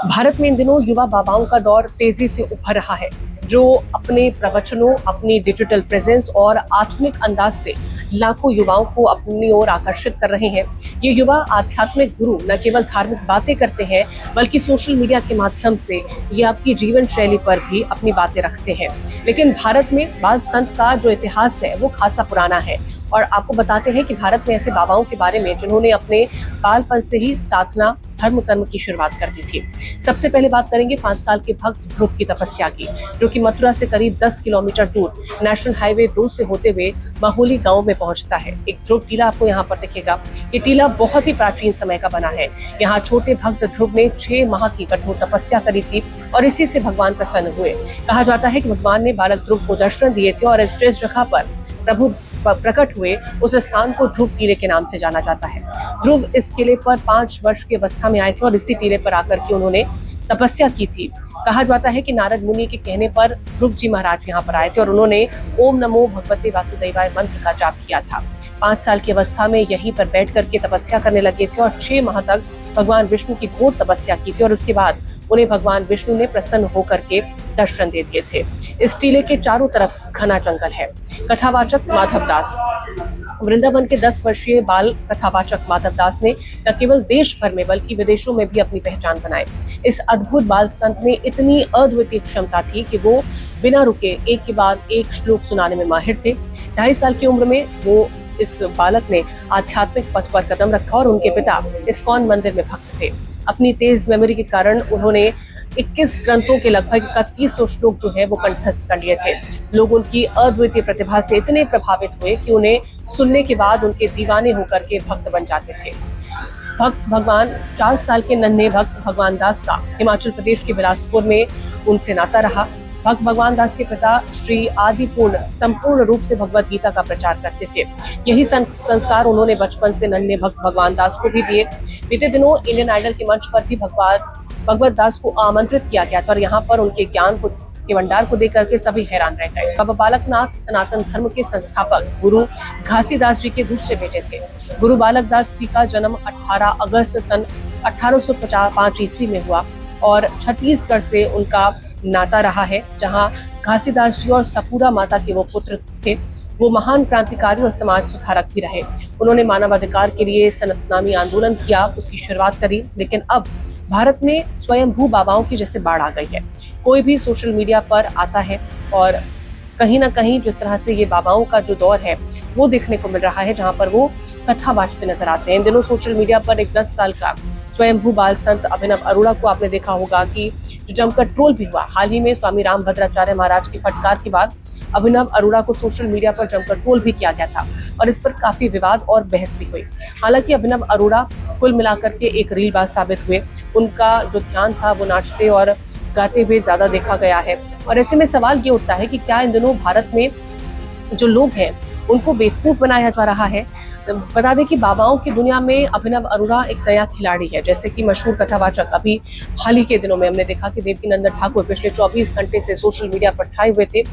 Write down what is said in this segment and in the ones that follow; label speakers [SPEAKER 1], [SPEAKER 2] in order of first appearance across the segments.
[SPEAKER 1] भारत में इन दिनों युवा बाबाओं का दौर तेजी से उभर रहा है, जो अपने प्रवचनों, अपनी डिजिटल प्रेजेंस और आधुनिक अंदाज से लाखों युवाओं को अपनी ओर आकर्षित कर रहे हैं। ये युवा आध्यात्मिक गुरु न केवल धार्मिक बातें करते हैं, बल्कि सोशल मीडिया के माध्यम से ये आपकी जीवन शैली पर भी अपनी बातें रखते हैं। लेकिन भारत में बाल संत का जो इतिहास है वो खासा पुराना है, और आपको बताते हैं कि भारत में ऐसे बाबाओं के बारे में जिन्होंने अपने बालपन से ही साधना धर्म कर्म की शुरुआत कर दी थी। सबसे पहले बात करेंगे 5 साल के भक्त ध्रुव की तपस्या की, जो कि मथुरा से करीब 10 किलोमीटर दूर नेशनल हाईवे 2 से होते हुए माहौली गांव में पहुंचता है। एक ध्रुव टीला आपको यहाँ पर दिखेगा। ये टीला बहुत ही प्राचीन समय का बना है। यहाँ छोटे भक्त ध्रुव ने 6 माह की कठोर तपस्या करी थी और इसी से भगवान प्रसन्न हुए। कहा जाता है कि भगवान ने बालक ध्रुव को दर्शन दिए थे और जिस जगह पर प्रभु प्रकट हुए उस स्थान को ध्रुव टीले के नाम से जाना जाता है। ध्रुव इस किले पर 5 वर्ष की अवस्था में आए थे और इसी टीले पर आकर के उन्होंने तपस्या की थी। कहा जाता है कि नारद मुनि के कहने पर ध्रुव जी महाराज यहाँ पर आए थे और उन्होंने ओम नमो भगवते वासुदेवाय मंत्र का जाप किया था। 5 साल की अवस्था में यहीं पर बैठ करके तपस्या करने लगे थे और 6 माह तक भगवान विष्णु की घोर तपस्या की थी और उसके बाद उन्हें भगवान विष्णु ने प्रसन्न होकर के दर्शन दे दिए थे। इस टीले के चारों तरफ घना जंगल है। कथावाचक माधव दास। वृंदावन के 10 वर्षीय बाल कथावाचक माधव दास ने न केवल देश भर में बल्कि विदेशों में भी अपनी पहचान बनाई। इस अद्भुत बाल संत में इतनी अद्वितीय क्षमता थी कि वो बिना रुके एक के बाद एक श्लोक सुनाने में माहिर थे। 2.5 साल की उम्र में वो इस बालक ने आध्यात्मिक पथ पर कदम रखा और उनके पिता इस्कॉन मंदिर में भक्त थे। अपनी तेज मेमोरी के कारण उन्होंने 21 ग्रंथों के लगभग 3100 श्लोक जो है वो कंठस्थ कर लिए थे। लोग उनकी अद्वितीय प्रतिभा से इतने प्रभावित हुए कि उन्हें सुनने के बाद उनके दीवाने होकर के भक्त बन जाते थे। भक्त भगवान 4 साल के नन्हे भक्त भगवान दास का हिमाचल प्रदेश के बिलासपुर में उनसे नाता रहा। भक्त भगवान दास के पिता श्री आदिपूर्ण संपूर्ण रूप से भगवत गीता का प्रचार करते थे। यही संस्कार उन्होंने बचपन से नन्हे भक्त भगवान दास को भी दिए। बीते दिनों इंडियन आइडल के मंच पर भी भगवत दास को आमंत्रित किया गया था और यहाँ पर उनके ज्ञान के भंडार को देख करके सभी हैरान रह गए। बाबा बालकनाथ सनातन धर्म के संस्थापक गुरु घासीदास जी के दूसरे बेटे थे। गुरु बालक दास जी का जन्म 18 अगस्त सन 1805 ईस्वी में हुआ और छत्तीसगढ़ से उनका नाता रहा है, जहाँ घासीदास जी और सपूरा माता के वो पुत्र थे। वो महान क्रांतिकारी और समाज सुधारक भी रहे। उन्होंने मानवाधिकार के लिए सनतनामी आंदोलन किया, उसकी शुरुआत करी। लेकिन अब भारत में स्वयंभू बाबाओं की जैसे बाढ़ आ गई है। कोई भी सोशल मीडिया पर आता है और कहीं ना कहीं जिस तरह से ये बाबाओं का जो दौर है वो देखने को मिल रहा है, जहाँ पर वो कथा बांटते नजर आते हैं। इन दिनों सोशल मीडिया पर एक 10 साल का स्वयंभू बाल संत अभिनव अरोड़ा को आपने देखा होगा कि जो जमकर ट्रोल भी हुआ। हाल ही में स्वामी रामभद्राचार्य महाराज की फटकार के बाद अभिनव अरोड़ा को सोशल मीडिया पर जमकर ट्रोल भी किया गया था और इस पर काफी विवाद और बहस भी हुई। हालांकि अभिनव अरोड़ा कुल मिलाकर के एक रीलबाज साबित हुए। उनका जो ध्यान था वो नाचते और गाते हुए ज्यादा देखा गया है। और ऐसे में सवाल ये उठता है कि क्या इन दिनों भारत में जो लोग हैं उनको बेवकूफ बनाया जा रहा है। बता दें कि बाबाओं की दुनिया में अभिनव अरोड़ा एक नया खिलाड़ी है। जैसे कि मशहूर कथावाचक अभी हाल ही के दिनों में हमने देखा कि देवकीनंदन ठाकुर पिछले 24 घंटे से सोशल मीडिया पर छाए हुए थे।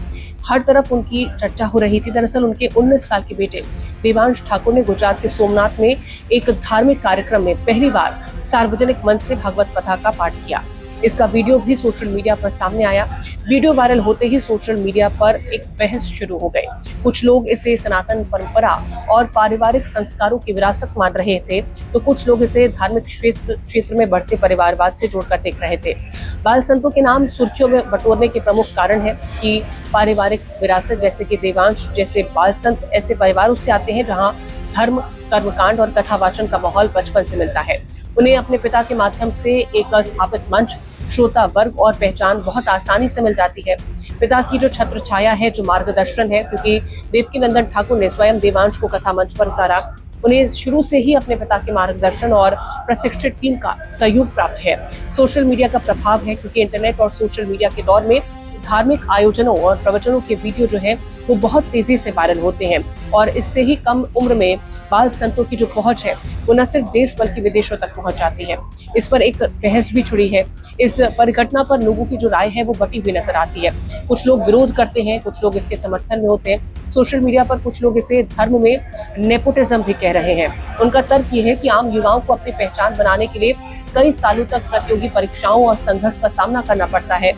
[SPEAKER 1] हर तरफ उनकी चर्चा हो रही थी। दरअसल उनके 19 साल के बेटे देवांश ठाकुर ने गुजरात के सोमनाथ में एक धार्मिक कार्यक्रम में पहली बार सार्वजनिक मंच से भागवत कथा का पाठ किया। इसका वीडियो भी सोशल मीडिया पर सामने आया। वीडियो वायरल होते ही सोशल मीडिया पर एक बहस शुरू हो गई। कुछ लोग इसे सनातन परंपरा और पारिवारिक संस्कारों की विरासत मान रहे थे, तो कुछ लोग इसे धार्मिक क्षेत्र में बढ़ते परिवारवाद से जोड़कर देख रहे थे। बाल संतों के नाम सुर्खियों में बटोरने के प्रमुख कारण है कि पारिवारिक विरासत, जैसे कि देवांश जैसे बाल संत ऐसे परिवारों से आते हैं जहाँ धर्म, कर्मकांड और कथावाचन का माहौल बचपन से मिलता है। उन्हें अपने पिता के माध्यम से एक स्थापित मंच, श्रोता वर्ग और पहचान बहुत आसानी से मिल जाती है। पिता की जो छत्र छाया है, जो मार्गदर्शन है, क्योंकि देवकीनंदन ठाकुर ने स्वयं देवांश को कथा मंच पर उतारा। उन्हें शुरू से ही अपने पिता के मार्गदर्शन और प्रशिक्षित टीम का सहयोग प्राप्त है। सोशल मीडिया का प्रभाव है, क्योंकि इंटरनेट और सोशल मीडिया के दौर में धार्मिक आयोजनों और प्रवचनों के वीडियो जो है वो बहुत तेजी से वायरल होते हैं और इससे ही कम उम्र में बाल संतों की जो पहुंच है वो न सिर्फ देश बल्कि विदेशों तक पहुंच जाती है। इस पर एक बहस भी छिड़ी है। इस परिघटना पर लोगों की जो राय है वो बटी हुई नजर आती है। कुछ लोग विरोध करते हैं, कुछ लोग इसके समर्थन में होते हैं। सोशल मीडिया पर कुछ लोग इसे धर्म में नेपोटिज्म भी कह रहे हैं। उनका तर्क ये है कि आम युवाओं को अपनी पहचान बनाने के लिए कई सालों तक प्रतियोगी परीक्षाओं और संघर्ष का सामना करना पड़ता है।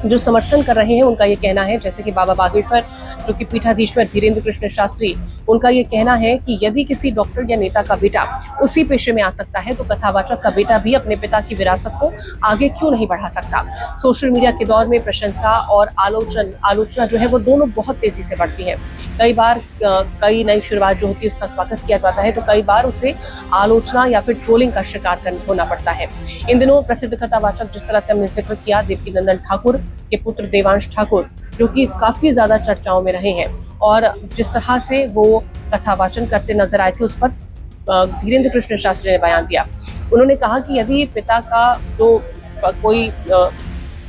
[SPEAKER 1] जो समर्थन कर रहे हैं उनका ये कहना है, जैसे कि बाबा बागेश्वर जो कि पीठाधीश्वर धीरेन्द्र कृष्ण शास्त्री, उनका ये कहना है कि यदि किसी डॉक्टर या नेता का बेटा उसी पेशे में आ सकता है तो कथावाचक का बेटा भी अपने पिता की विरासत को आगे क्यों नहीं बढ़ा सकता। सोशल मीडिया के दौर में प्रशंसा और आलोचना जो है वो दोनों बहुत तेजी से बढ़ती है। कई बार कई नई शुरुआत जो होती है उसका स्वागत किया जाता है, तो कई बार उसे आलोचना या फिर ट्रोलिंग का शिकार होना पड़ता है। इन दिनों प्रसिद्ध कथावाचक, जिस तरह से हमने जिक्र किया, देवकीनंदन ठाकुर के पुत्र देवांश ठाकुर, जो कि काफी ज्यादा चर्चाओं में रहे हैं, और जिस तरह से वो कथावाचन करते नजर आए थे उस पर धीरेन्द्र कृष्ण शास्त्री ने बयान दिया। उन्होंने कहा कि यदि पिता का जो कोई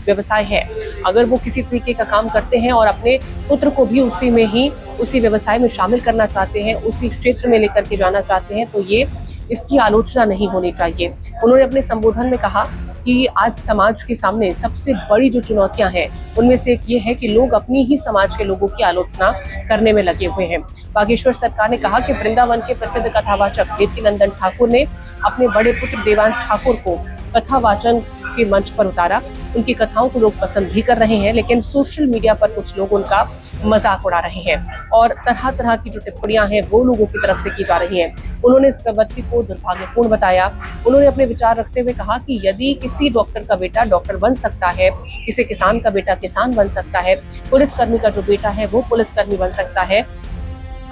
[SPEAKER 1] व्यवसाय है, अगर वो किसी तरीके का काम करते हैं और अपने पुत्र को भी उसी व्यवसाय में शामिल करना चाहते हैं, उसी क्षेत्र में लेकर के जाना चाहते हैं, तो ये इसकी आलोचना नहीं होनी चाहिए। उन्होंने अपने संबोधन में कहा कि आज समाज के सामने सबसे बड़ी जो चुनौतियां हैं उनमें से एक ये है कि लोग अपनी ही समाज के लोगों की आलोचना करने में लगे हुए हैं। बागेश्वर सरकार ने कहा कि वृंदावन के प्रसिद्ध कथावाचक देवकीनंदन ठाकुर ने अपने बड़े पुत्र देवांश ठाकुर को कथावाचन के मंच पर उतारा। उनकी कथाओं को लोग पसंद भी कर रहे हैं, लेकिन सोशल मीडिया पर कुछ लोग उनका मजाक उड़ा रहे हैं और तरह तरह की जो टिप्पणियां हैं वो लोगों की तरफ से की जा रही हैं। उन्होंने इस प्रवृत्ति को दुर्भाग्यपूर्ण बताया। उन्होंने अपने विचार रखते हुए कहा कि यदि किसी डॉक्टर का बेटा डॉक्टर बन सकता है, किसी किसान का बेटा किसान बन सकता है, पुलिसकर्मी का जो बेटा है वो पुलिसकर्मी बन सकता है,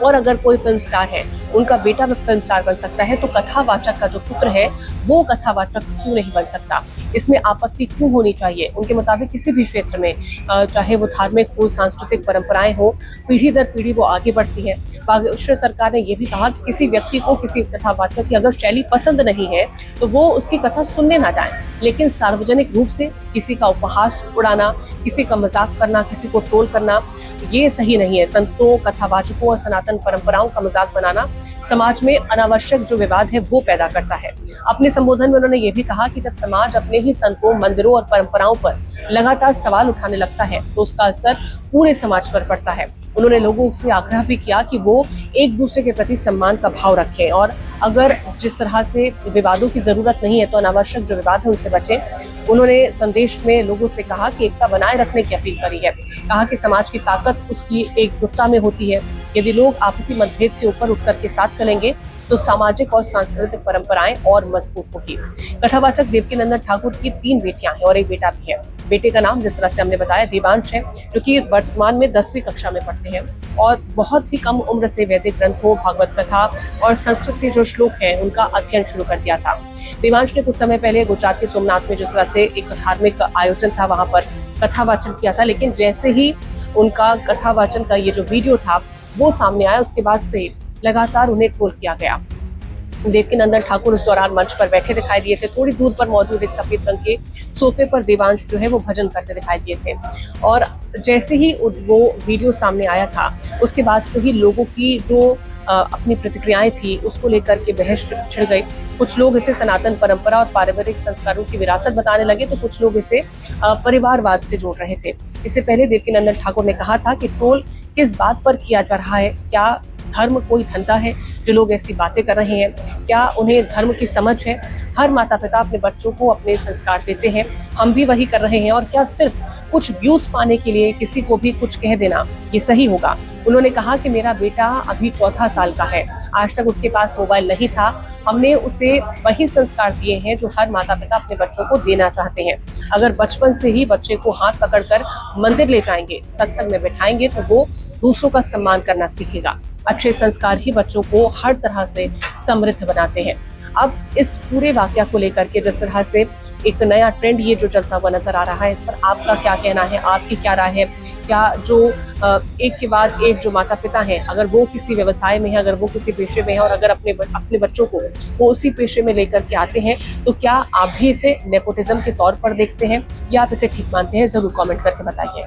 [SPEAKER 1] और अगर कोई फिल्म स्टार है उनका बेटा भी फिल्म स्टार बन सकता है, तो कथावाचक का जो पुत्र है वो कथावाचक क्यों नहीं बन सकता? इसमें आपत्ति क्यों होनी चाहिए? उनके मुताबिक किसी भी क्षेत्र में, चाहे वो धार्मिक हो, सांस्कृतिक परंपराएं हो, पीढ़ी दर पीढ़ी वो आगे बढ़ती है। बागेश्वर सरकार ने यह भी कहा कि किसी व्यक्ति को किसी कथावाचक की अगर शैली पसंद नहीं है तो वो उसकी कथा सुनने ना जाए, लेकिन सार्वजनिक रूप से किसी का उपहास उड़ाना, किसी का मजाक करना, किसी को ट्रोल करना, ये सही नहीं है। संतों, कथावाचकों और सनातन परंपराओं का मजाक बनाना समाज में अनावश्यक जो विवाद है वो पैदा करता है। अपने संबोधन में उन्होंने ये भी कहा कि जब समाज अपने ही संतों, मंदिरों और परंपराओं पर लगातार सवाल उठाने लगता है तो उसका असर पूरे समाज पर पड़ता है। उन्होंने लोगों से आग्रह भी किया कि वो एक दूसरे के प्रति सम्मान का भाव रखें, और अगर जिस तरह से विवादों की जरूरत नहीं है तो अनावश्यक जो विवाद है उनसे बचें। उन्होंने संदेश में लोगों से कहा कि एकता बनाए रखने की अपील करी है। कहा कि समाज की ताकत उसकी एकजुटता में होती है। यदि लोग आपसी मतभेद से ऊपर उठकर के साथ चलेंगे तो सामाजिक और सांस्कृतिक परंपराएं और मजबूत होगी। कथावाचक देवकीनंदन ठाकुर की 3 बेटियां हैं और एक बेटा भी है। बेटे का नाम, जिस तरह से हमने बताया, देवांश है, जो कि वर्तमान में 10वीं कक्षा में पढ़ते हैं और बहुत ही कम उम्र से वैदिक ग्रंथों, भागवत कथा और संस्कृत के जो श्लोक हैं उनका अध्ययन शुरू कर दिया था। देवांश ने कुछ समय पहले गुजरात के सोमनाथ में जिस तरह से एक धार्मिक आयोजन था वहां पर कथावाचन किया था, लेकिन जैसे ही उनका कथावाचन का ये जो वीडियो था वो सामने आया, उसके बाद से लगातार उन्हें ट्रोल किया गया। देवकीनंदन ठाकुर उस दौरान मंच पर बैठे दिखाई दिए थे। थोड़ी दूर पर मौजूद एक सफेद रंग के सोफे पर देवांश जो है वो भजन करते दिखाई दिए थे, और जैसे ही वो वीडियो सामने आया था उसके बाद से ही लोगों की जो अपनी प्रतिक्रियाएं थी उसको लेकर के बहस छिड़ गई। कुछ लोग इसे सनातन परंपरा और पारिवारिक संस्कारों की विरासत बताने लगे, तो कुछ लोग इसे परिवारवाद से जोड़ रहे थे। इससे पहले देवकीनंदन ठाकुर ने कहा था कि ट्रोल किस बात पर किया जा रहा है? क्या धर्म कोई धंधा है जो लोग ऐसी बातें कर रहे हैं? क्या उन्हें धर्म की समझ है? हर माता पिता अपने बच्चों को अपने संस्कार देते हैं, हम भी वही कर रहे हैं, और क्या सिर्फ कुछ व्यूज पाने के लिए किसी को भी कुछ कह देना ये सही होगा? उन्होंने कहा कि मेरा बेटा अभी 14 साल का है, आज तक उसके पास मोबाइल नहीं था, हमने उसे वही संस्कार दिए हैं जो हर माता पिता अपने बच्चों को देना चाहते हैं। अगर बचपन से ही बच्चे को हाथ पकड़कर मंदिर ले जाएंगे, सत्संग में बैठाएंगे, तो वो दूसरों का सम्मान करना सीखेगा। अच्छे संस्कार ही बच्चों को हर तरह से समृद्ध बनाते हैं। अब इस पूरे वाकया को लेकर के जिस तरह से एक नया ट्रेंड ये जो चलता हुआ नजर आ रहा है, इस पर आपका क्या कहना है? आपकी क्या राय है? क्या जो एक के बाद एक जो माता पिता हैं, अगर वो किसी व्यवसाय में है, अगर वो किसी पेशे में है, और अगर अपने बच्चों को वो उसी पेशे में लेकर के आते हैं, तो क्या आप भी इसे नेपोटिज्म के तौर पर देखते हैं या आप इसे ठीक मानते हैं? जरूर कमेंट करके बताइए।